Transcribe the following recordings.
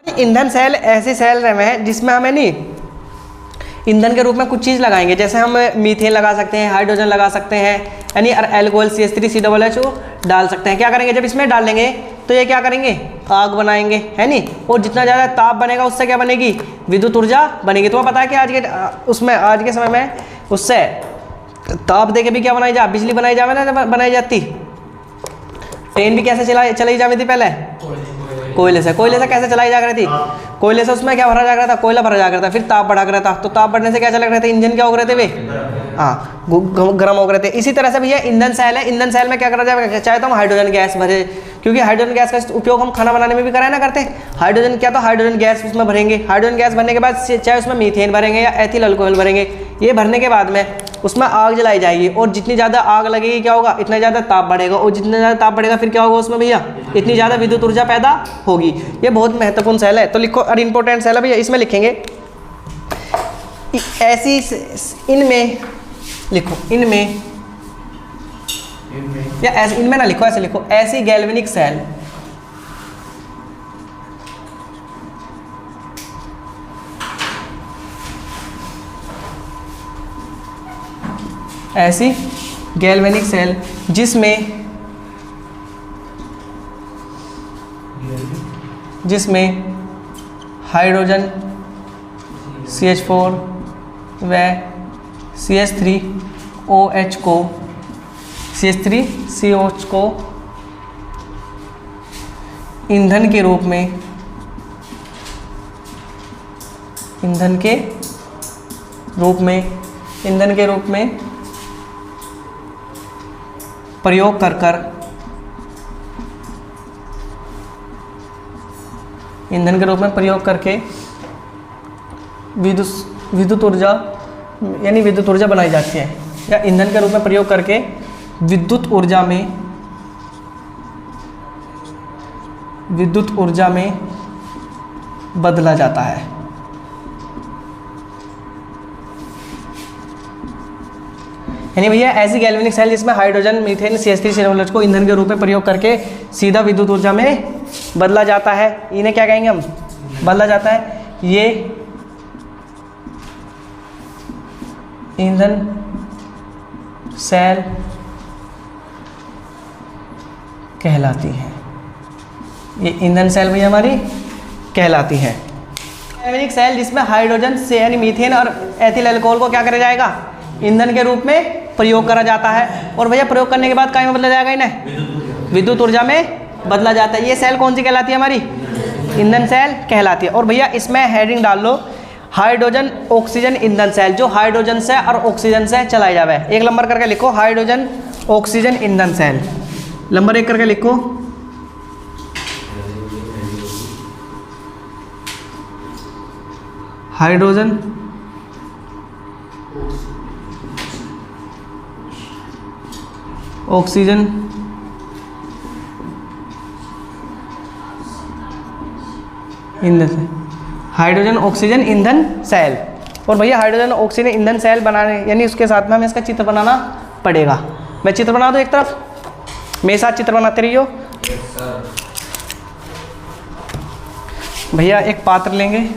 ईंधन सेल ऐसी सेल है जिसमें हमें नहीं ईंधन के रूप में कुछ चीज़ लगाएंगे, जैसे हम मीथेन लगा सकते हैं, हाइड्रोजन लगा सकते हैं, यानी एल्कोहल CH3COOH डाल सकते हैं। क्या करेंगे जब इसमें डालेंगे तो ये क्या करेंगे, आग बनाएंगे, है नहीं। और जितना ज़्यादा ताप बनेगा उससे क्या बनेगी, विद्युत ऊर्जा बनेगी। तो पता है कि आज के समय में उससे ताप दे के भी क्या बिजली बनाई जावे ना, बनाई जाती। ट्रेन भी कैसे चलाई जाती थी पहले, कोयले से कैसे चलाई जा रही थी, कोयले से उसमें क्या भरा जा रहा था, कोयला भरा जा रहा था, फिर ताप बढ़ा कर रहा था, तो ताप बढ़ने से क्या चल रहे थे, इंजन क्या हो रहे थे वे, हाँ गर्म हो रहे थे। इसी तरह से भैया ईंधन सेल है, ईंधन सेल में क्या करा जाएगा, चाहे तो हम हाइड्रोजन गैस भरे, क्योंकि हाइड्रोजन गैस का उपयोग हम खाना बनाने में भी कराए ना करते हैं। हाइड्रोजन क्या, तो हाइड्रोजन गैस उसमें भरेंगे, हाइड्रोजन गैस भरने के बाद चाहे उसमें मीथेन भरेंगे या एथिल अल्कोहल भरेंगे, ये भरने के बाद में उसमें आग जलाई जाएगी, और जितनी ज़्यादा आग लगेगी क्या होगा, इतना ज़्यादा ताप बढ़ेगा, और जितना ज़्यादा ताप बढ़ेगा फिर क्या होगा उसमें भैया, इतनी ज़्यादा विद्युत ऊर्जा पैदा होगी। ये बहुत महत्वपूर्ण सेल है, तो लिखो, और इंपॉर्टेंट सेल है भैया, इसमें लिखेंगे ऐसी, इनमें लिखो, इनमें या ऐसे, इनमें ना लिखो, ऐसे लिखो, ऐसी गैल्वेनिक सेल, ऐसी गैल्वेनिक सेल जिसमें हाइड्रोजन CH4 व CH3OH को CH3COH को ईंधन के रूप में प्रयोग कर ईंधन के रूप में प्रयोग करके विद्युत ऊर्जा, यानी विद्युत ऊर्जा बनाई जाती है, या ईंधन के रूप में प्रयोग करके विद्युत ऊर्जा में बदला जाता है। यानी भैया ऐसी गैल्वेनिक सेल जिसमें हाइड्रोजन, मीथेन, CH3COOH को ईंधन के रूप में प्रयोग करके सीधा विद्युत ऊर्जा में बदला जाता है, इन्हें क्या कहेंगे हम, बदला जाता है। ये ईंधन सेल कहलाती है, ये ईंधन सेल भैया हमारी कहलाती है। गैल्वेनिक सेल जिसमें हाइड्रोजन से, यानी मीथेन और एथिल अल्कोहल को क्या करा जाएगा, ईंधन के रूप में प्रयोग करा जाता है, और भैया प्रयोग करने के बाद क्या में बदला जाएगा, इन्हें विद्युत ऊर्जा में बदला जाता है। ये सेल कौन सी कहलाती है हमारी, ईंधन सेल कहलाती है। और भैया इसमें हेडिंग डाल लो, हाइड्रोजन ऑक्सीजन ईंधन सेल, जो हाइड्रोजन से और ऑक्सीजन से चलाई जावे। एक नंबर करके लिखो, हाइड्रोजन ऑक्सीजन ईंधन सेल, नंबर 1 करके लिखो। हाइड्रोजन ऑक्सीजन ईंधन सेल, हाइड्रोजन ऑक्सीजन ईंधन सेल। और भैया हाइड्रोजन ऑक्सीजन ईंधन सेल बनाने, यानी उसके साथ में हमें इसका चित्र बनाना पड़ेगा। मैं चित्र बना दूं एक तरफ, मेरे साथ चित्र बनाते रहियो। भैया एक पात्र लेंगे,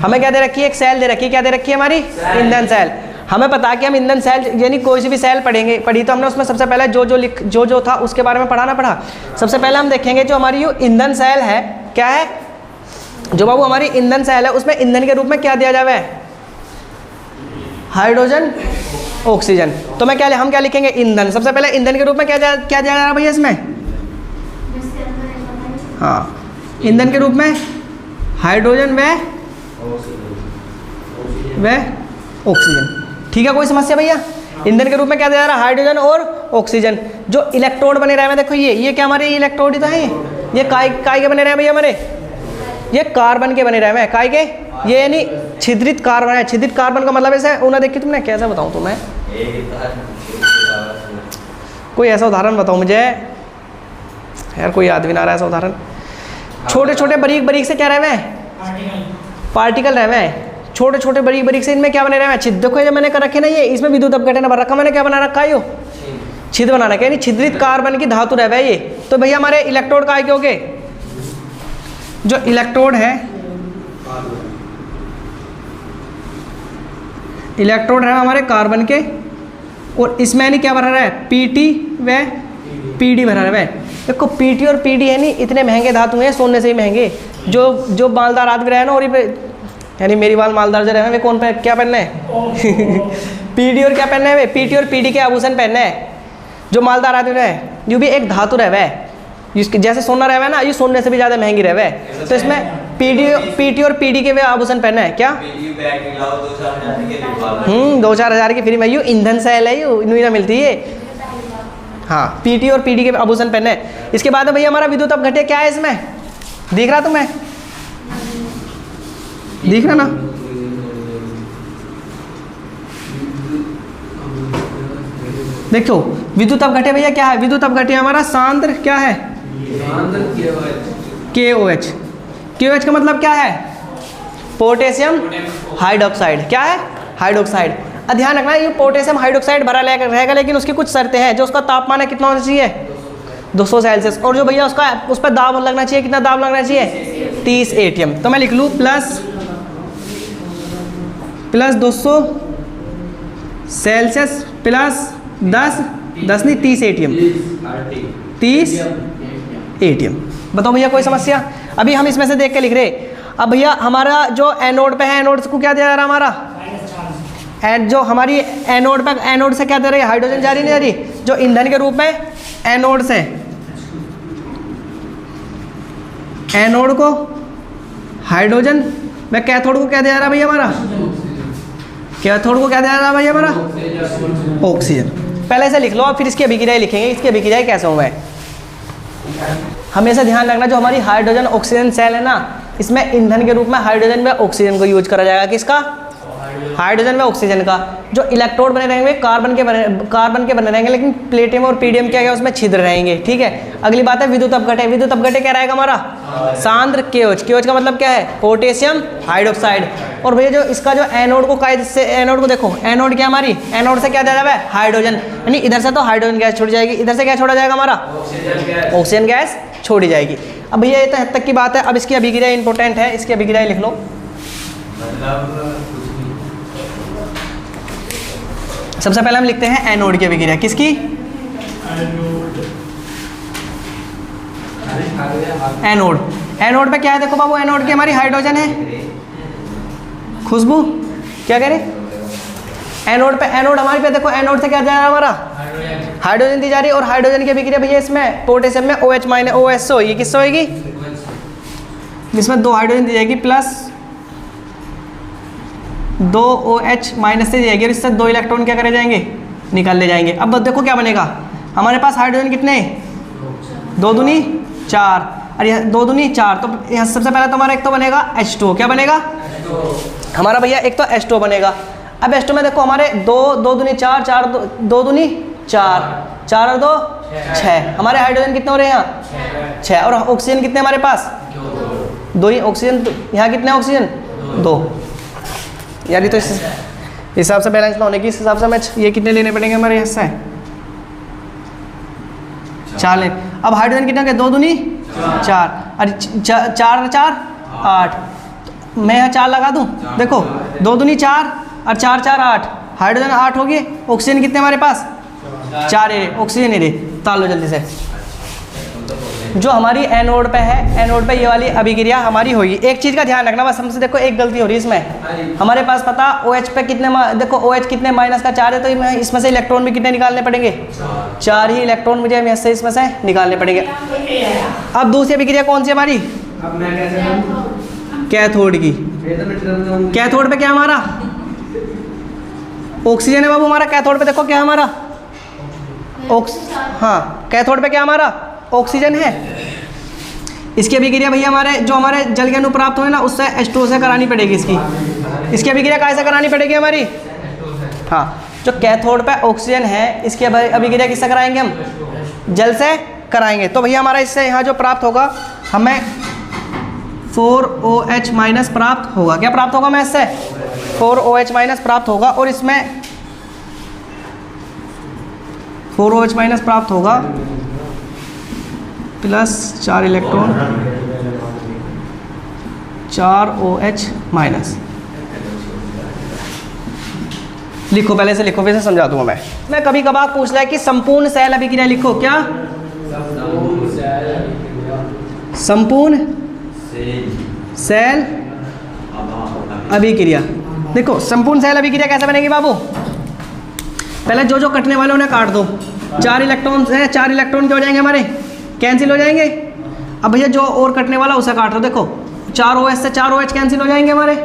हमें क्या दे रखी है, एक सेल दे रखी है, क्या दे रखी है हमारी, ईंधन सेल। हमें पता है कि हम ईंधन सेल यानी कोई सी भी सेल पढ़ी तो हमने उसमें सबसे पहले जो था उसके बारे में पढ़ा। सबसे पहले हम देखेंगे जो हमारी ये ईंधन सेल है क्या है, जो बाबू हमारी ईंधन सेल है उसमें ईंधन के रूप में क्या दिया जावे, हाइड्रोजन ऑक्सीजन। तो हम क्या लिखेंगे, ईंधन। सबसे पहले ईंधन के रूप में क्या दिया जा रहा है भैया इसमें, हाँ, ईंधन के रूप में हाइड्रोजन व ऑक्सीजन। ठीक है, कोई समस्या भैया। ईंधन के रूप में क्या दिया जा रहा है, हाइड्रोजन और ऑक्सीजन। जो इलेक्ट्रोड बने रहे हैं, देखो ये क्या हमारे इलेक्ट्रोड ही तो है, ये काय के बने रहे हैं भैया हमारे, ये कार्बन के बने रहे हैं, काय के, ये यानी छिद्रित कार्बन है। छिद्रित कार्बन का मतलब ऐसा उन्हें देखी तुमने, कैसे बताऊं तुम्हें, कोई ऐसा उदाहरण बताओ मुझे यार, कोई याद भी ना रहा ऐसा उदाहरण। छोटे छोटे बारीक से क्या रहे हैं, पार्टिकल रहे हैं, छोटे छोटे बारीक से, इनमें क्या बने रहे हैं, छिद्र। देखो ये मैंने कर रखे ना, ये इसमें विद्युत अपघटन भर रखा मैंने, क्या बना रखा है, यो छिद्र बना रखा है, यानी छिद्रित कार्बन की धातु रहे है ये। तो भैया हमारे इलेक्ट्रोड का के होगे, जो इलेक्ट्रोड है, इलेक्ट्रोड है हमारे कार्बन के, और इसमें यानी क्या भरा रहा है, पीटी व पीडी भरा रहा है। देखो पीटी और पीडी है नहीं इतने महंगे धातु हैं, सोने से ही महंगे। जो मालदार आदमी रहे ना, और यानी मेरी बाल मालदार जो रहे वे कौन पे क्या पहनना है पीडी और क्या पहनना है, वे पीटी और पीडी के आभूषण पहनना है। जो मालदार आदमी रहे, ये भी एक धातु रहे है, जैसे सोना रहे है ना, ये सोने से भी ज़्यादा महंगी रहे है। तो इसमें पीटी और पीडी के वे आभूषण पहनना है क्या, 2-4 हज़ार की फ्री में, यू ईंधन सेल है, यू इनमें मिलती है। हाँ, पीटी और पीडी के आभूषण पहनना है। इसके बाद भैया हमारा विद्युत अपघट्य क्या है, इसमें दिख रहा तुम्हें, दिख रहा ना, देखो विद्युत अपघट्य भैया क्या है, विद्युत अपघट्य हमारा सांद्र क्या है, KOH। KOH का मतलब क्या है, पोटेशियम हाइड्रोक्साइड। क्या है, हाइड्रोक्साइड। ध्यान रखना ये पोटेशियम हाइड्रोक्साइड भरा रहेगा, लेकिन उसकी कुछ शर्तें हैं। जो उसका तापमान है कितना होना चाहिए, 200 सेल्सियस। और जो भैया उस पर दाब लगना चाहिए, कितना दाब लगना चाहिए, 30 ATM। तो मैं लिख लूँ प्लस 200 सेल्सियस प्लस 10 नहीं 30 ATM, 30 ATM। बताओ भैया कोई समस्या। अभी हम इसमें से देख के लिख रहे। अब भैया हमारा जो एनोड पे है, एनोड को क्या दिया जा रहा है हमारा, जो हमारी एनोड पे, एनोड से क्या दे रही है, हाइड्रोजन जा रही नहीं जा रही, जो ईंधन के रूप में एनोड से, एनोड को हाइड्रोजन, मैं कैथोड को क्या दिया जा रहा है भैया हमारा, कैथोड को क्या दिया जा रहा है भैया हमारा, ऑक्सीजन। पहले से लिख लो, और फिर इसकी अभिक्रिया लिखेंगे, इसकी अभिक्रिया कैसे होगा। हमेशा ध्यान रखना, जो हमारी हाइड्रोजन ऑक्सीजन सेल है ना, इसमें ईंधन के रूप में हाइड्रोजन व ऑक्सीजन को यूज करा जाएगा। किसका, हाइड्रोजन व ऑक्सीजन का। जो इलेक्ट्रोड बने रहेंगे कार्बन के बने रहेंगे, लेकिन प्लेटियम और पीडियम क्या है उसमें छिद्र रहेंगे। ठीक है, अगली बात है विद्युत अपघट्य। विद्युत अपघट्य क्या रहेगा हमारा, सांद्र KOH। KOH का मतलब क्या है, पोटेशियम हाइड्रोक्साइड। और भैया जो इसका जो एनोड को से, एनोड को देखो, एनोड क्या हमारी, एनोड से क्या दिया जाएगा, हाइड्रोजन, यानी इधर से तो हाइड्रोजन गैस छोड़ी जाएगी, इधर से क्या छोड़ा जाएगा हमारा, ऑक्सीजन गैस छोड़ी जाएगी। अब भैया ये तो हद तक की बात है। अब इसकी अभिक्रिया इंपॉर्टेंट है, इसकी अभिक्रिया लिख लो। सबसे पहले हम लिखते हैं एनोड की अभिक्रिया। किसकी, एनोड। एनोड पे क्या है, देखो बाबू, एनोड की हमारी हाइड्रोजन है। खुशबू क्या कह रहे, एनोड पे, एनोड हमारी पे देखो, एनोड से क्या जा रहा है हमारा, हाइड्रोजन दी जा रही है। और हाइड्रोजन की अभिक्रिया भैया इसमें पोटेशियम में OH माइनस OS होगी, किससे होगी, जिसमें 2 हाइड्रोजन दी जाएगी प्लस 2 OH माइनस से दी जाएगी, और इससे 2 इलेक्ट्रॉन क्या करे जाएंगे, निकाल ले जाएंगे। अब देखो क्या बनेगा, हमारे पास हाइड्रोजन कितने, 2 दूनी 4, और यह 2 दूनी 4। तो यहाँ सबसे पहले तो हमारा एक तो बनेगा H2। क्या बनेगा हमारा भैया, एक तो H2 बनेगा। अब H2 में देखो हमारे 2 दूनी 4, 2 दूनी 4, 4 और 2 6। हमारे हाइड्रोजन कितने हो रहे हैं यहाँ, 6। और ऑक्सीजन कितने हमारे पास, 2 ही ऑक्सीजन। यहाँ कितने ऑक्सीजन, 2। यार ये तो इस हिसाब से बैलेंस ना होने की, इस हिसाब से हमें ये कितने लेने पड़ेंगे हमारे यहाँ से, 4 लें। अब हाइड्रोजन कितने हो गए, 2 दूनी 4, अरे 4 4 8। मैं यहाँ 4 लगा दूँ, देखो 2 दूनी 4 और 4 4 8, हाइड्रोजन 8 हो गए, ऑक्सीजन कितने हमारे पास 4 है, ऑक्सीजन है, ताल लो जल्दी से। जो हमारी एनोड पे है, एनोड पे ये वाली अभिक्रिया हमारी होगी। एक चीज़ का ध्यान रखना बस, हमसे देखो एक गलती हो रही है इसमें, हमारे पास पता OH पे कितने, देखो OH कितने माइनस का 4 है, तो इसमें से इलेक्ट्रॉन भी कितने निकालने पड़ेंगे, 4 ही इलेक्ट्रॉन मुझे इसमें से निकालने पड़ेंगे। अब दूसरी अभिक्रिया कौन सी हमारी, कैथोड की। कैथोड पे क्या हमारा ऑक्सीजन है बाबू, हमारा कैथोड पे देखो क्या हमारा हाँ, कैथोड पे क्या हमारा ऑक्सीजन है। इसकी अभिक्रिया भैया हमारे जो हमारे जल के अणु प्राप्त हुए ना, उससे H2O से करानी पड़ेगी। इसकी अभिक्रिया कैसे करानी पड़ेगी हमारी, हाँ, जो कैथोड पे ऑक्सीजन है इसकी अभिक्रिया किससे कराएंगे हम, जल से कराएंगे। तो भैया हमारा इससे यहाँ जो प्राप्त होगा, हमें 4OH माइनस प्राप्त होगा। क्या प्राप्त होगा, मैं इससे 4OH माइनस प्राप्त होगा, और इसमें 4OH माइनस प्राप्त होगा प्लस 4 इलेक्ट्रॉन 4OH माइनस। लिखो, पहले से लिखो, फिर से समझा दूंगा मैं कभी कभार पूछ रहा है कि संपूर्ण सेल अभिक्रिया लिखो। क्या संपूर्ण सेल अभिक्रिया, देखो संपूर्ण सेल अभिक्रिया कैसे बनेगी बाबू, पहले जो जो कटने वाले उन्हें काट दो। 4 इलेक्ट्रॉन है, 4 इलेक्ट्रॉन क्या हो जाएंगे हमारे, कैंसिल हो जाएंगे। अब भैया जो और कटने वाला उसे काट दो, देखो 4OH से 4OH कैंसिल हो जाएंगे हमारे।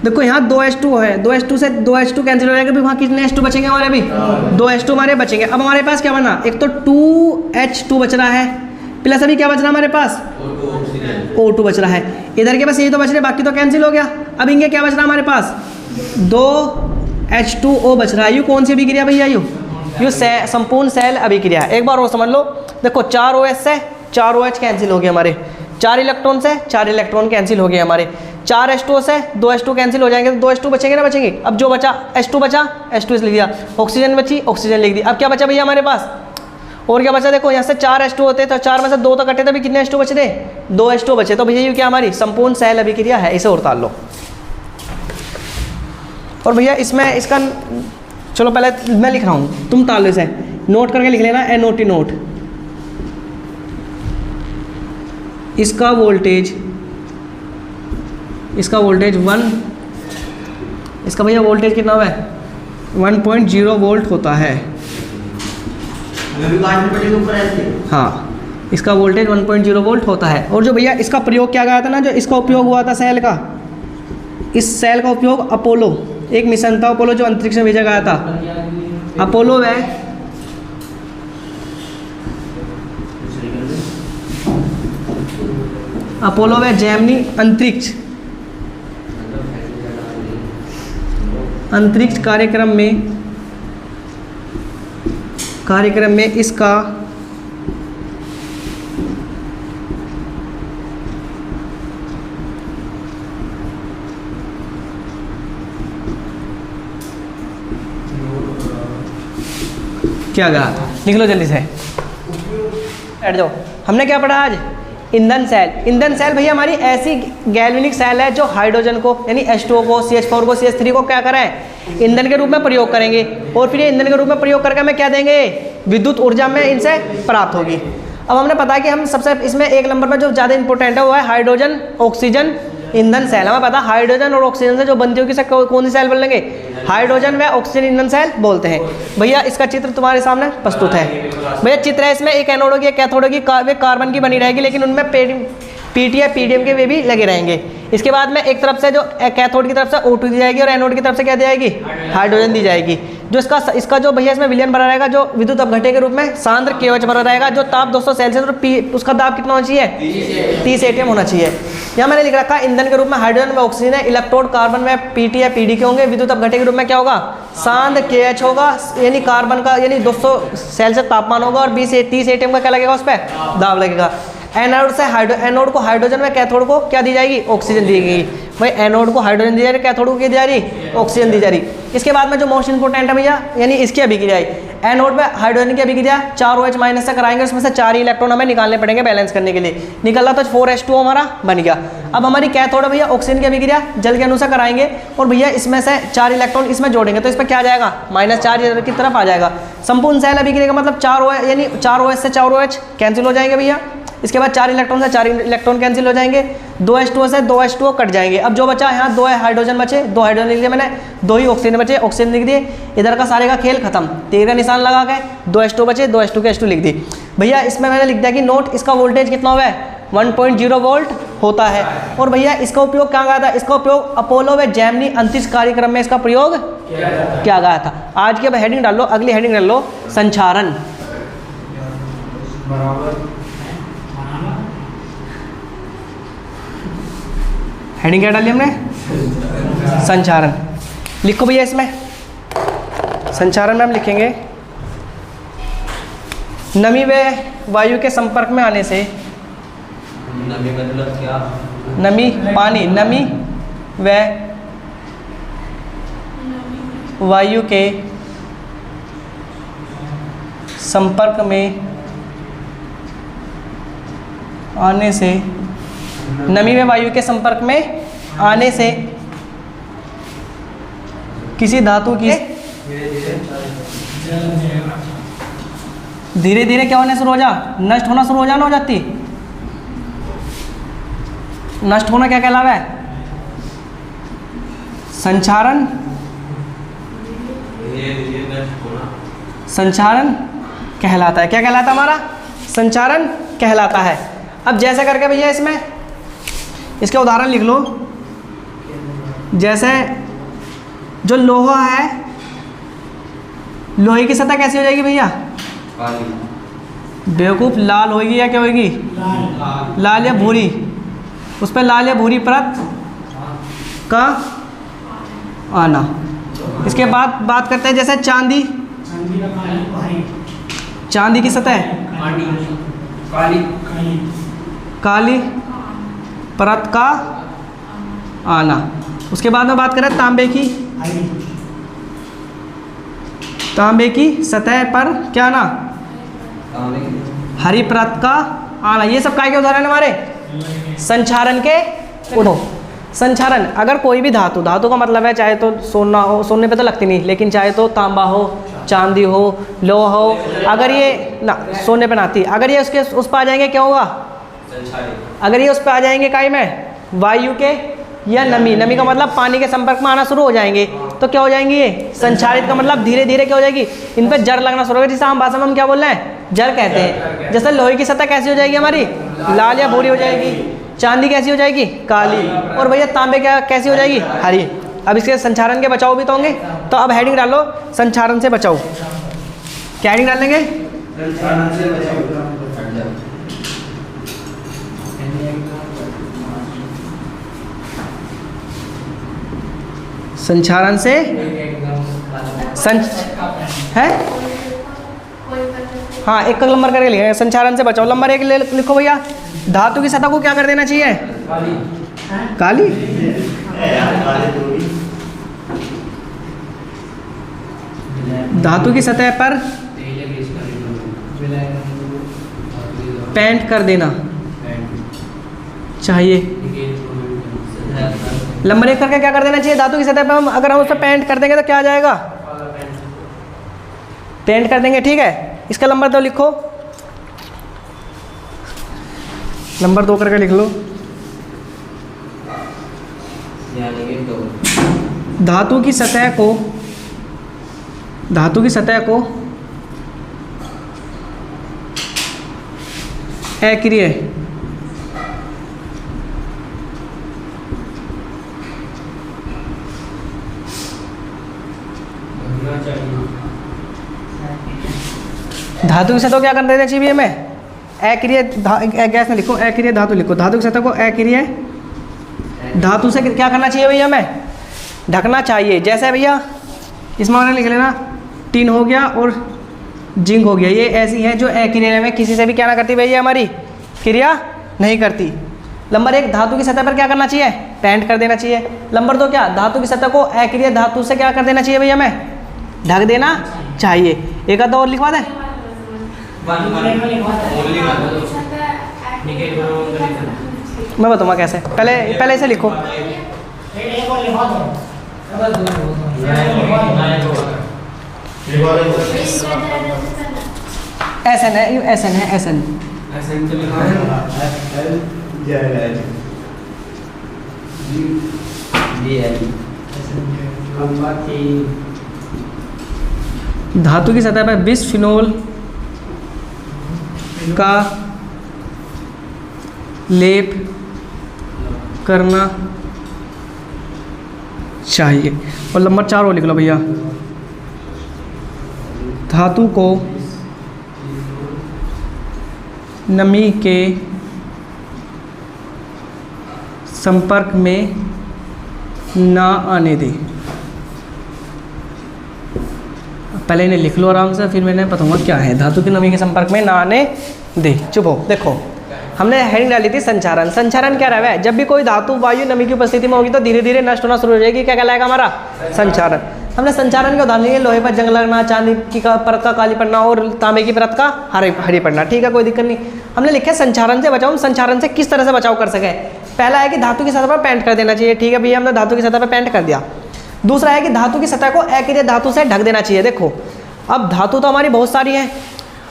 देखो यहाँ 2H2 है, 2H2 से 2H2 कैंसिल हो जाएगा, भी वहाँ कितने H2 बचेंगे हमारे, अभी 2H2 हमारे बचेंगे। अब हमारे पास क्या बना, एक तो 2H2 बच रहा है, प्लस अभी क्या बच रहा है हमारे पास, O2 बच रहा है। इधर के पास यही तो बच रहे, बाकी तो कैंसिल हो गया। अब इनके क्या बच रहा है हमारे पास, 2H2O बच रहा है। यू कौन सी अभिक्रिया भैया, यू संपूर्ण सेल अभिक्रिया है। एक बार और समझ लो, देखो 4OH से 4OH कैंसिल हो गए हमारे, 4 इलेक्ट्रॉन से 4 इलेक्ट्रॉन कैंसिल हो गए हमारे, 4 H2O से 2 H2 कैंसिल हो जाएंगे, तो 2 H2 बचेंगे ना बचेंगे। अब जो बचा H2 बचा, H2 लिख दिया, ऑक्सीजन बची, ऑक्सीजन लिख दिया। अब क्या बचा भैया हमारे पास, और क्या बचा, देखो यहाँ से 4 H2 होते तो 4 में से 2 तो कटे थे, अभी कितने H2 बचे थे, 2 H2 बचे। तो भैया ये क्या हमारी संपूर्ण सेल अभिक्रिया है, इसे और ताल लो। और भैया इसमें इसका, चलो पहले मैं लिख रहा हूँ, तुम ताल लो, इसे नोट करके लिख लेना, NOT नोट। इसका वोल्टेज 1, इसका भैया वोल्टेज कितना है, 1.0 वोल्ट होता है। हाँ, इसका वोल्टेज 1.0 वोल्ट होता है। और जो भैया इसका प्रयोग क्या गया था ना, जो इसका उपयोग हुआ था सेल का, इस सेल का उपयोग अपोलो, एक मिशन था अपोलो जो अंतरिक्ष में भेजा गया था, अपोलो व जेमिनी अंतरिक्ष कार्यक्रम में इसका क्या कहा था, निकलो जल्दी से, बैठ जाओ। हमने क्या पढ़ा आज, ईंधन सेल। ईंधन सेल भैया हमारी ऐसी गैल्वेनिक सेल है जो हाइड्रोजन को यानी H2O को, CH4 को, CH3 को क्या करें, ईंधन के रूप में प्रयोग करेंगे, और फिर ये ईंधन के रूप में प्रयोग करके हमें क्या देंगे, विद्युत ऊर्जा में इनसे प्राप्त होगी। अब हमने पता है कि हम सबसे इसमें 1 नंबर पर जो ज़्यादा इंपॉर्टेंट है वो है हाइड्रोजन ऑक्सीजन ईंधन सेल। हमें पता है हाइड्रोजन और ऑक्सीजन से जो बनती होगी कौन सी सेल बोल लेंगे, हाइड्रोजन व ऑक्सीजन ईंधन सेल बोलते हैं। भैया इसका चित्र तुम्हारे सामने प्रस्तुत है। भैया चित्र है, इसमें एक एनोड होगी, एक कैथोड होगी, वे कार्बन की बनी रहेगी, लेकिन उनमें पीटी या पीडीएम के वे भी लगे रहेंगे। इसके बाद में एक तरफ से जो कैथोड की तरफ से O2 दी जाएगी और एनोड की तरफ से क्या दी जाएगी, हाइड्रोजन दी जाएगी। जो इसका जो भैया इसमें विलयन भरा रहेगा, जो विद्युत अपघट्य के रूप में सांद्र KOH भरा रहेगा, जो ताप 200 सेल्सियस और उसका दाब कितना होना चाहिए, 30 ATM होना चाहिए। यहाँ मैंने लिख रखा ईंधन के रूप में हाइड्रोजन व ऑक्सीजन है, इलेक्ट्रोड कार्बन में पीटी या पीडी के होंगे, विद्युत अपघट्य के रूप में क्या होगा, सांद्र KH होगा, यानी कार्बन का यानी 200 सेल्सियस तापमान होगा, और 30 ATM का क्या लगेगा, उस पर दाब लगेगा। एनोड से एनोड को हाइड्रोजन में कैथोड को क्या दी जाएगी, ऑक्सीजन दी गई। भाई एनोड को हाइड्रोजन दी जा रही, कैथोड को क्या दी जा रही, ऑक्सीजन दी जा रही। इसके बाद में जो मोस्ट इंपोर्टेंट है भैया, यानी इसकी अभिक्रिया है, एनोड पे हाइड्रोजन की अभिक्रिया 4 OH माइनस से कराएंगे, उसमें से 4 इलेक्ट्रॉन हमें निकालने पड़ेंगे बैलेंस करने के लिए। निकला तो 4H2O हमारा बन गया। अब हमारी कैथोड है भैया ऑक्सीजन की अभिक्रिया जल के अनुसार कराएंगे और भैया इसमें से 4 इलेक्ट्रॉन इसमें जोड़ेंगे तो इस पर क्या आ जाएगा -4 इधर की तरफ आ जाएगा। संपूर्ण सेल अभिक्रिया का मतलब 4 OH यानी 4 OH से 4 OH कैंसिल हो जाएंगे भैया। इसके बाद 4 इलेक्ट्रॉन से 4 इलेक्ट्रॉन कैंसिल हो जाएंगे, 2H2O से 2H2O कट जाएंगे। अब जो बचा यहाँ 2 हाइड्रोजन बचे, 2 हाइड्रोजन लिख दिया मैंने, 2 ही ऑक्सीजन बचे, ऑक्सीजन लिख दिए। इधर का सारे का खेल खत्म, तीर का निशान लगा के 2H2O बचे, 2H2 के H2 लिख दी भैया। इसमें मैंने लिख दिया कि नोट इसका वोल्टेज कितना हुआ है 1.0 वोल्ट होता है। और भैया इसका उपयोग क्या गया था, इसका उपयोग अपोलो व जेमिनी अंतरिक्ष कार्यक्रम में इसका प्रयोग किया गया था। आज की अब हेडिंग डाल लो, अगली हेडिंग डाल लो संचारण। हेडिंग क्या डाली हमने, संचारण। लिखो भैया इसमें संचारण में हम लिखेंगे नमी व वायु के संपर्क में आने से, नमी मतलब क्या? नमी पानी, नमी व वायु के संपर्क में आने से, नमी में वायु के संपर्क में आने से किसी धातु की धीरे धीरे क्या होने शुरू हो जा, नष्ट होना शुरू हो जाना हो जाती। नष्ट होना क्या कहलावा है, संचारण। संचारण कहलाता है, क्या कहलाता है हमारा, संचारण कहलाता है। अब जैसे करके भैया इसमें इसके उदाहरण लिख लो। जैसे जो लोहा है, लोहे की सतह कैसी हो जाएगी भैया, बेवकूफ़, लाल होगी या क्या होगी, लाल या भूरी। उस पर लाल या भूरी परत का आना। इसके बाद बात करते हैं जैसे चांदी, चांदी की सतह काली परत का आना। उसके बाद में बात करें तांबे की, तांबे की सतह पर क्या आना, हरी परत का आना। ये सब काय के उदाहरण हमारे संचारण के उठो। संचारण, अगर कोई भी धातु, धातु का मतलब है चाहे तो सोना हो, सोने पे तो लगती नहीं, लेकिन चाहे तो तांबा हो, चांदी हो, लोहा हो, अगर ये ना सोने पे ना आती, अगर ये उसके उस पर आ जाएंगे क्या होगा, अगर ये उस पर आ जाएंगे काई में वायु के या नमी, नमी का मतलब पानी के संपर्क में आना शुरू हो जाएंगे तो क्या हो जाएंगे ये संचारित का मतलब धीरे धीरे क्या हो जाएगी, इन पर जड़ लगना शुरू होगा, जिसे हम भाषा में हम क्या बोल रहे हैं, जड़ कहते हैं। जैसे लोहे की सतह कैसी हो जाएगी हमारी, लाल या भूरी हो जाएगी, चांदी कैसी हो जाएगी, काली, और भैया तांबे क्या कैसी हो जाएगी, हरी। अब इसके संचारण के बचाव भी तो होंगे, तो अब हेडिंग डालो संचारण से बचाओ। क्या हेडिंग डालेंगे, संचारण से बचाओ। संचारण से है, हाँ एक नंबर करके लिखे, संचारण से बचाओ। नंबर 1 लिखो भैया, धातु की सतह को क्या कर देना चाहिए, काली। धातु की सतह पर पेंट कर देना चाहिए। नंबर 1 करके क्या कर देना चाहिए, धातु की सतह पर हम अगर हम उस पर पेंट कर देंगे तो क्या आ जाएगा, पेंट कर देंगे, ठीक है। इसका नंबर 2 लिखो, नंबर 2 करके लिख लो, धातु की सतह को, धातु की सतह को अक्रिय धातु की सतह को क्या कर देना चाहिए हमें, अक्रिय, गैस में लिखो अक्रिय धातु लिखो, धातु की सतह को अक्रिय धातु से क्या करना चाहिए भैया, हमें ढकना चाहिए। जैसे भैया इसमें मैंने लिख लेना, टिन हो गया और जिंक हो गया, ये ऐसी है जो अक्रिय में किसी से भी क्या ना करती भैया, हमारी क्रिया नहीं करती। नंबर 1 धातु की सतह पर क्या करना चाहिए, पेंट कर देना चाहिए। नंबर 2 क्या, धातु की सतह को अक्रिय धातु से क्या कर देना चाहिए भैया, हमें ढक देना चाहिए। एक आधा और लिखवा दें? मैं बताऊँगा कैसे, पहले इसे लिखो। एस एन है, एस एन है, एस एन। धातु की सतह पर बिस्फिनोल का लेप करना चाहिए। और नंबर 4 वो लिख लो भैया, धातु को नमी के संपर्क में ना आने दे। पहले इन्हें लिख लो आराम से, फिर मैंने बताऊंगा क्या है। धातु की नमी के संपर्क में ना आने दे। चुप हो। देखो हमने हेडिंग डाली थी संचारण। संचारण क्या रहा है? जब भी कोई धातु वायु नमी की उपस्थिति में होगी तो धीरे धीरे नष्ट होना शुरू हो जाएगी। क्या कहलाएगा हमारा? संचारण। हमने संचारण के उदाहरण लिए, लोहे पर जंग लगना, चांदी की परत का काली पड़ना और तांबे की परत का हरी पड़ना। ठीक है, कोई दिक्कत नहीं। हमने लिखा संचारण से बचाओ। हम संचारण से किस तरह से बचाव कर सके? पहला है कि धातु की सतह पर पेंट कर देना चाहिए। ठीक है भैया, हमने धातु की सतह पर पेंट कर दिया। दूसरा है कि धातु की सतह को अक्रिय धातु से ढक देना चाहिए। देखो अब धातु तो हमारी बहुत सारी है।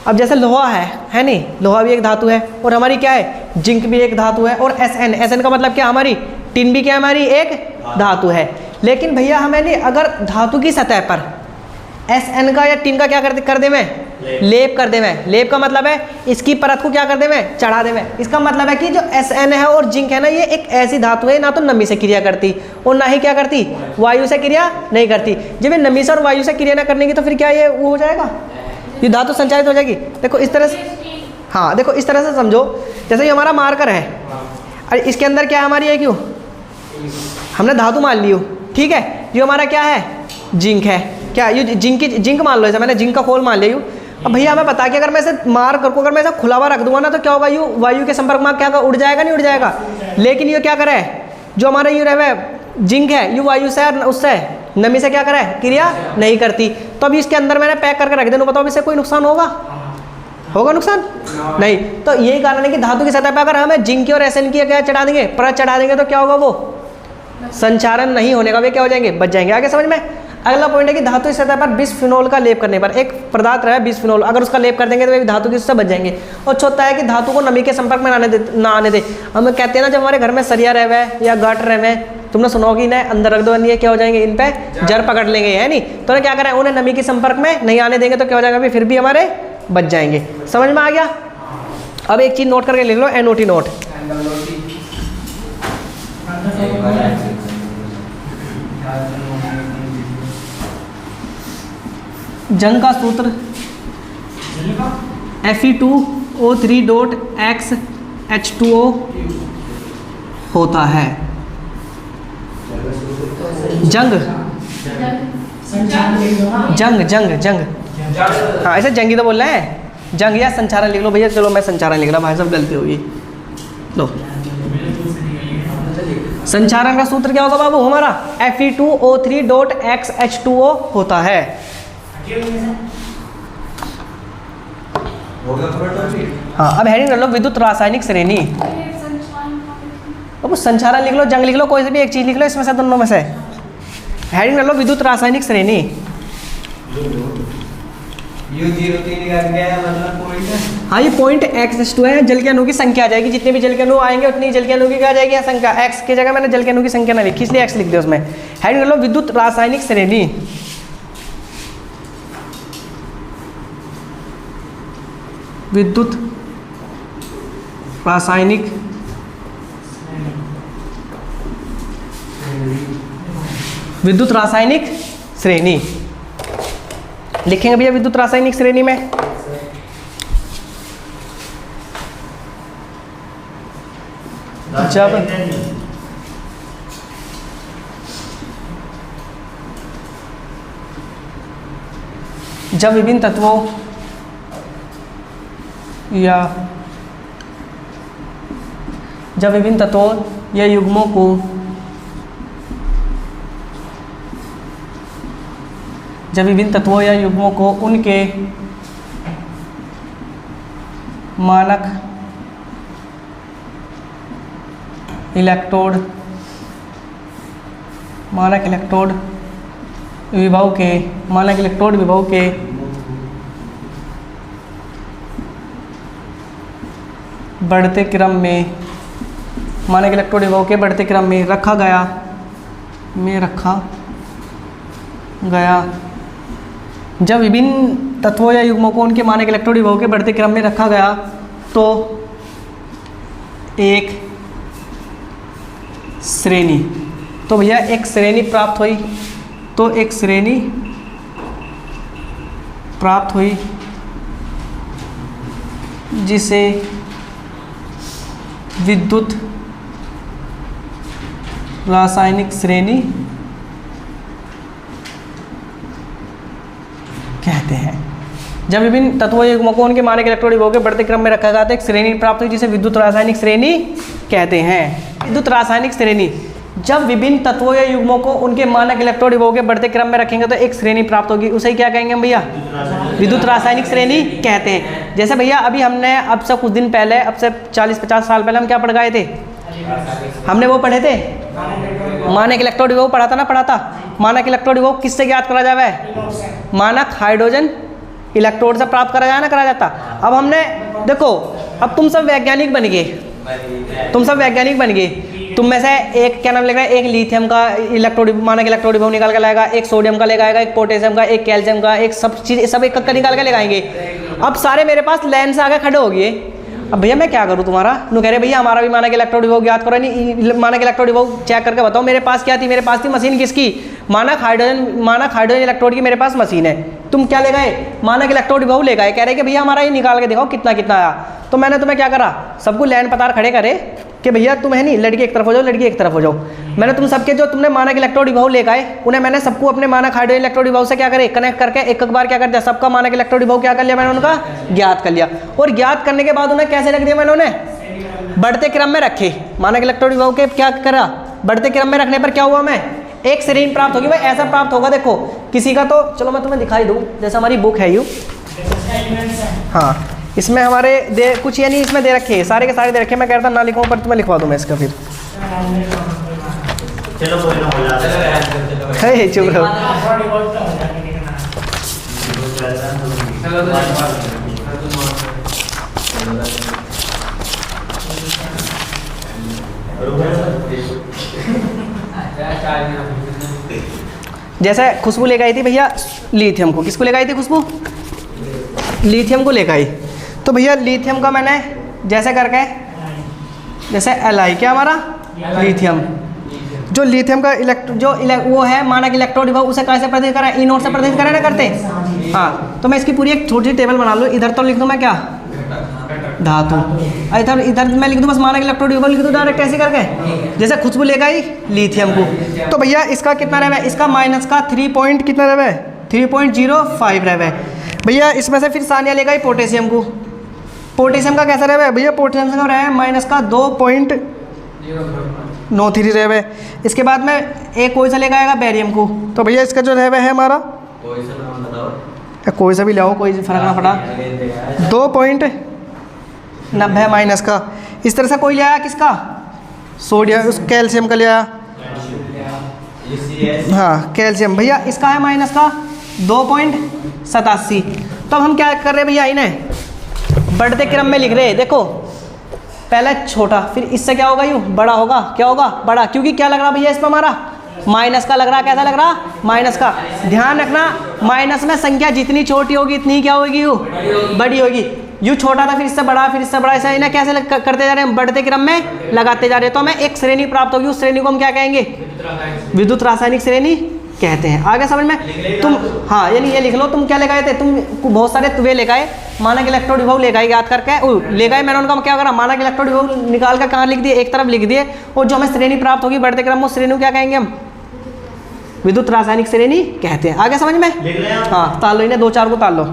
अब जैसे लोहा है नहीं, लोहा भी एक धातु है, और हमारी क्या है, जिंक भी एक धातु है, और एसएन का मतलब क्या, हमारी टिन भी क्या हमारी एक धातु है। लेकिन भैया हमें नहीं, अगर धातु की सतह पर एसएन का या टिन का क्या कर दे मैं, लेप कर दे मैं। लेप का मतलब है इसकी परत को क्या कर दे मैं, चढ़ा दे मैं। इसका मतलब है कि जो एसएन है और जिंक है ना, ये एक ऐसी धातु है ना तो नमी से क्रिया करती और ना ही क्या करती, वायु से क्रिया नहीं करती। जब ये नमी से और वायु से क्रिया ना करने की तो फिर क्या ये वो हो जाएगा, ये धातु संचारित हो जाएगी। देखो इस तरह से, हाँ देखो इस तरह से समझो, जैसे ये हमारा मार्कर है, अरे इसके अंदर क्या है हमारी, है क्यों हमने धातु मान ली हो, ठीक है। ये हमारा क्या है, जिंक है। क्या ये जिंक मान लो, ऐसा मैंने जिंक का खोल मान लिया। अब भैया हमें पता है कि अगर मैं इसे मार्कर को अगर मैं इसे खुला हुआ रख दूंगा ना तो क्या होगा, यू वायु के संपर्क में क्या उड़ जाएगा, नहीं उड़ जाएगा। लेकिन ये क्या करे, जो हमारा यू रहे जिंक है, यू वायु से उससे नमी से क्या करे, क्रिया नहीं करती। तो अभी इसके अंदर मैंने पैक करके रख देना, बताओ इससे कोई नुकसान होगा नुकसान नहीं। तो यही कारण है कि धातु की सतह पर अगर हमें जिंक की और एसएन की क्या चढ़ा देंगे, परत चढ़ा देंगे, तो क्या होगा, वो संचारण नहीं होने का वे क्या हो जाएंगे, बच जाएंगे। आगे समझ में। अगला पॉइंट है कि धातु की सतह पर बिस्फिनोल का लेप करने पर, एक पदार्थ रहा है बिस्फिनोल, अगर उसका लेप कर देंगे तो वे धातु की उससे बच जाएंगे। और चौथा है कि धातु को नमी के संपर्क में ना आने दे। हम कहते हैं ना, जब हमारे घर में सरिया रहे हुए या गाट रहे हुए, तुमने सुना होगी ना, अंदर रख दो, ये क्या हो जाएंगे, इन पे जर पकड़ लेंगे, है नहीं। तो उन्हें क्या करें, उन्हें नमी के संपर्क में नहीं आने देंगे तो क्या हो जाएगा, फिर भी हमारे बच जाएंगे। समझ में आ गया। अब एक चीज नोट करके लिख लो, एनओटी नोट। जंग का सूत्र Fe2O3.XH2O होता है। जंग हाँ, ऐसे जंगी तो बोल रहे हैं, जंग या संचारण लिख लो भैया। चलो मैं संचारण लिख रहा, भाई सब गलती होगी। लो संचारण का सूत्र क्या होगा बाबू हमारा, Fe2O3.XH2O होता है। हाँ, अब हेडिंग कर लो विद्युत रासायनिक श्रेणी। अब संचारण लिख लो, जंग लिख लो, कोई से भी एक चीज लिख लो इसमें से, दोनों में से। हेडिंग कर लो विद्युत रासायनिक श्रेणी। हाँ, ये पॉइंट X2 है, जल के अणु की संख्या आ जाएगी। जितने भी जल के अणु आएंगे उतनी जल के अणु की क्या आ जाएगी, संख्या। X की जगह मैंने जल के अणु की संख्या ना लिखी, इसलिए X लिख दिया उसमें। हेडिंग कर लो विद्युत रासायनिक श्रेणी। विद्युत रासायनिक श्रेणी लिखेंगे भैया। विद्युत रासायनिक श्रेणी में जब विभिन्न तत्वों या युग्मों को जब विभिन्न तत्वों या युग्मों को उनके मानक इलेक्ट्रोड विभव के बढ़ते क्रम में रखा गया जब विभिन्न तत्वों या युग्मों को उनके मानक इलेक्ट्रोड विभव के बढ़ते क्रम में रखा गया तो एक श्रेणी, तो भैया एक श्रेणी प्राप्त हुई जिसे विद्युत रासायनिक श्रेणी कहते हैं। जब विभिन्न तत्वों या युग्मों को उनके मानक इलेक्ट्रोड विभव के बढ़ते क्रम में रखा गया तो एक श्रेणी प्राप्त हुई जिसे विद्युत रासायनिक श्रेणी कहते हैं। विद्युत रासायनिक श्रेणी, जब विभिन्न तत्वों या युग्मों को उनके मानक इलेक्ट्रोड विभव के बढ़ते क्रम में रखेंगे तो एक श्रेणी प्राप्त होगी, उसे क्या कहेंगे हम भैया? विद्युत रासायनिक श्रेणी कहते हैं। जैसे भैया अभी हमने अब से कुछ दिन पहले, अब से 40-50 साल पहले हम क्या पढ़ गए थे? हमने वो पढ़े थे मानक इलेक्ट्रोड विभव पढ़ा था। मानक इलेक्ट्रोड विभव किससे ज्ञात करा जाए? मानक हाइड्रोजन इलेक्ट्रोड से प्राप्त करा जाता। अब हमने देखो, अब तुम सब वैज्ञानिक बन गए, तुम में से एक क्या नाम लिख रहा है? एक लिथियम का मानक इलेक्ट्रोड विभव निकाल के लाएगा, एक सोडियम का लेकर आएगा, एक पोटेशियम का, एक कैल्शियम का, एक सब चीज़ सब एक का निकाल के लगाएंगे। अब सारे मेरे पास लाइन से आगे खड़े हो गए। अब भैया मैं क्या करूँ तुम्हारा? नु कह रहे भैया हमारा भी मानक इलेक्ट्रोड विभव ज्ञात करो, नहीं मानक इलेक्ट्रोड विभव चेक करके बताओ। मेरे पास क्या थी? मेरे पास थी मशीन किसकी? मानक हाइड्रोजन इलेक्ट्रोड की मेरे पास मशीन है। तुम क्या ले गए? मानक इलेक्ट्रोड विभव ले गए। कह रहे कि भैया हमारा ये निकाल के दिखाओ कितना कितना आया। तो मैंने तुम्हें क्या करा? सबको लाइन पतार खड़े करे कि भैया तुम है नहीं, लड़की एक तरफ हो जाओ, लड़की एक तरफ हो जाओ। मैंने तुम सबके जो तुमने मानक इलेक्ट्रोड विभव ले गए उन्हें मैंने सबको अपने मानक हाइड्रोजन इलेक्ट्रोड विभव से क्या करे? कनेक्ट करके एक बार क्या कर दिया? सबका मानक इलेक्ट्रोड विभव क्या कर लिया मैंने? उनका ज्ञात कर लिया। और ज्ञात करने के बाद उन्हें कैसे रख दिया मैंने? उन्हें बढ़ते क्रम में रखे। मानक इलेक्ट्रोड विभव के क्या करा? बढ़ते क्रम में रखने पर क्या हुआ? मैं एक श्रेणी प्राप्त होगी। भाई ऐसा प्राप्त होगा, देखो किसी का तो चलो मैं तुम्हें दिखाई दूँ। जैसे हमारी बुक है यू, हाँ इसमें हमारे कुछ यानी इसमें दे रखे सारे के सारे दे रखे। मैं कह रहा था ना लिखूँ पर तुम्हें लिखवा दूँ मैं इसका फिर। है चुप रहो। जैसे खुशबू लेकर आई थी भैया लिथियम को। किसको लेकर आई थी खुशबू? लिथियम को लेकर आई। तो भैया लिथियम का मैंने जैसे करके, जैसे Li क्या हमारा लिथियम, जो लिथियम का वो है मानक इलेक्ट्रोड विभव, उसे कैसे प्रदर्शित करा? ई नोट से प्रदर्शित करा ना करते। हाँ तो मैं इसकी पूरी एक छोटी सी टेबल बना लूँ। इधर तो लिख दूँ मैं क्या? धातु। इधर मैं लिख दूँ बस मानक इलेक्ट्रोड विभव लिख दूँ डायरेक्ट ऐसे करके। जैसे खुशबू लेकर आई लिथियम को, तो भैया इसका कितना रहे? इसका माइनस का 3 पॉइंट कितना रहे? 3.05 रहे। भैया इसमें से फिर सानिया लेकर आई पोटेशियम को। पोटेशियम का कैसा रहे भैया? पोटेशियम का रहे माइनस का 2.93 रहे। इसके बाद में एक कोई सा लेकर आएगा बैरियम को। तो भैया इसका जो रहे है हमारा, कोई सा भी लाओ कोई फर्क ना पड़ा, 2.90 माइनस का। इस तरह से कोई ले आया किसका? सोडियम, उस कैल्शियम का ले आया। हाँ कैल्शियम भैया इसका है माइनस का 2.87। तो अब हम क्या कर रहे हैं भैया? इन्हें बढ़ते क्रम में लिख रहे हैं। देखो पहले छोटा, फिर इससे क्या होगा? यूँ बड़ा होगा। क्या होगा? बड़ा। क्योंकि क्या लग रहा भैया इस पर हमारा? माइनस का लग रहा। कैसा लग रहा? माइनस का। ध्यान रखना माइनस में संख्या जितनी छोटी होगी इतनी क्या होगी? यू बड़ी होगी। यू छोटा था फिर इससे बड़ा, फिर इससे बड़ा। ऐसा इन्हें कैसे करते जा रहे हैं? बढ़ते क्रम में लगाते जा रहे हैं। तो हमें एक श्रेणी प्राप्त होगी। उस श्रेणी को हम क्या कहेंगे? विद्युत रासायनिक श्रेणी कहते हैं। आगे समझ में? तुम हाँ यानी ये लिख लो। तुम क्या ले गए थे? तुम बहुत सारे वे ले गए मानक इलेक्ट्रोड विभव ले गए याद करके ले गए। मैंने उनका क्या करा? मानक इलेक्ट्रोड विभव निकाल कर कहाँ लिख दिए? एक तरफ लिख दिए। और जो हमें श्रेणी प्राप्त होगी बढ़ते क्रम में, उस श्रेणी को क्या कहेंगे हम? विद्युत रासायनिक श्रेणी कहते हैं। आगे समझ में? हाँ ताल लो इन्हें, 2-4 को ताल लो।